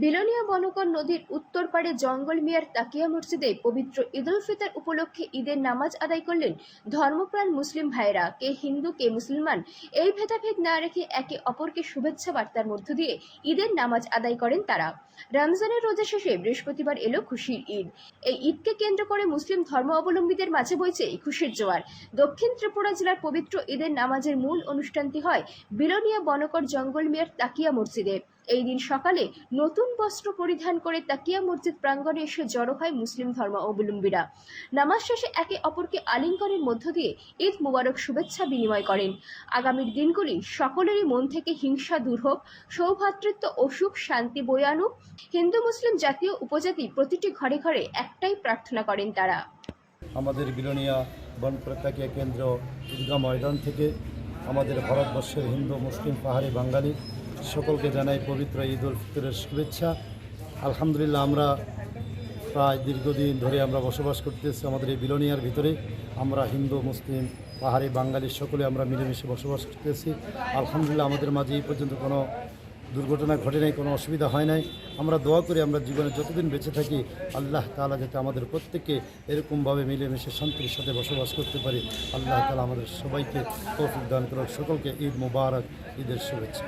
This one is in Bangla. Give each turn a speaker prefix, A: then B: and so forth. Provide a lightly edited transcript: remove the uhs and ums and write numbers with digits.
A: বিলোনিয়া বনকর নদীর উত্তর পাড়ে জঙ্গল মিয়ার তাকিয়া মসজিদে পবিত্র ঈদ উল ফিতর উপলক্ষে ঈদের নামাজ আদায় করলেন ধর্মপ্রাণ মুসলিম ভাইরা। কে হিন্দু কে মুসলমান এই ভেদাভেদ না রেখে একে অপরকে শুভেচ্ছা বার্তার মধ্য দিয়ে ঈদের নামাজ আদায় করেন তারা। রমজানের রোজা শেষে বৃহস্পতিবার এলো খুশির ঈদ। এই ঈদকে কেন্দ্র করে মুসলিম ধর্মাবলম্বীদের মাঝে বইছে এই খুশির জোয়ার। দক্ষিণ ত্রিপুরা জেলার পবিত্র ঈদের নামাজের মূল অনুষ্ঠানটি হয় বিলোনিয়া বনকর জঙ্গল মিয়ার তাকিয়া মসজিদে। এই দিন সকালে নতুন বস্ত্র পরিধান করে তাকিয়া মসজিদ প্রাঙ্গণে এসে জড়ো হয় মুসলিম ধর্মাবলম্বীরা। নামাজ শেষে একে অপরকে আলিঙ্গনের মধ্য দিয়ে ঈদ মুবারক শুভেচ্ছা বিনিময় করেন। আগামীর দিনগুলি সকলেরই মন থেকে হিংসা দূর হোক, সৌভ্রাতৃত্ব ও সুখ শান্তি বয়ে আনুক। হিন্দু মুসলিম জাতীয় উপজাতি প্রতিটি ঘরে ঘরে একটাই প্রার্থনা করেন তারা।
B: আমাদের বিলোনিয়া বনকর তাকিয়া কেন্দ্র ঈদগাহ ময়দান থেকে আমাদের ভারতবর্ষের হিন্দু মুসলিম পাহাড়ি বাঙালি সকলকে জানাই পবিত্র ঈদ উল ফিতরের শুভেচ্ছা। আলহামদুলিল্লাহ, আমরা প্রায় দীর্ঘদিন ধরে আমরা বসবাস করতেছি আমাদের এই বিলোনিয়ার ভিতরে। আমরা হিন্দু মুসলিম পাহাড়ি বাঙালি সকলে আমরা মিলেমিশে বসবাস করতেছি। আলহামদুলিল্লাহ, আমাদের মাঝে এই পর্যন্ত কোনো দুর্ঘটনা ঘটে নাই, কোনো অসুবিধা হয় নাই। আমরা দোয়া করি আমরা জীবনে যতদিন বেঁচে থাকি আল্লাহ তাআলা যাতে আমাদের প্রত্যেককে এরকমভাবে মিলেমিশে শান্তির সাথে বসবাস করতে পারি। আল্লাহ তাআলা আমাদের সবাইকে তৌফিক দান করুক। সকলকে ঈদ মুবারক, ঈদের শুভেচ্ছা।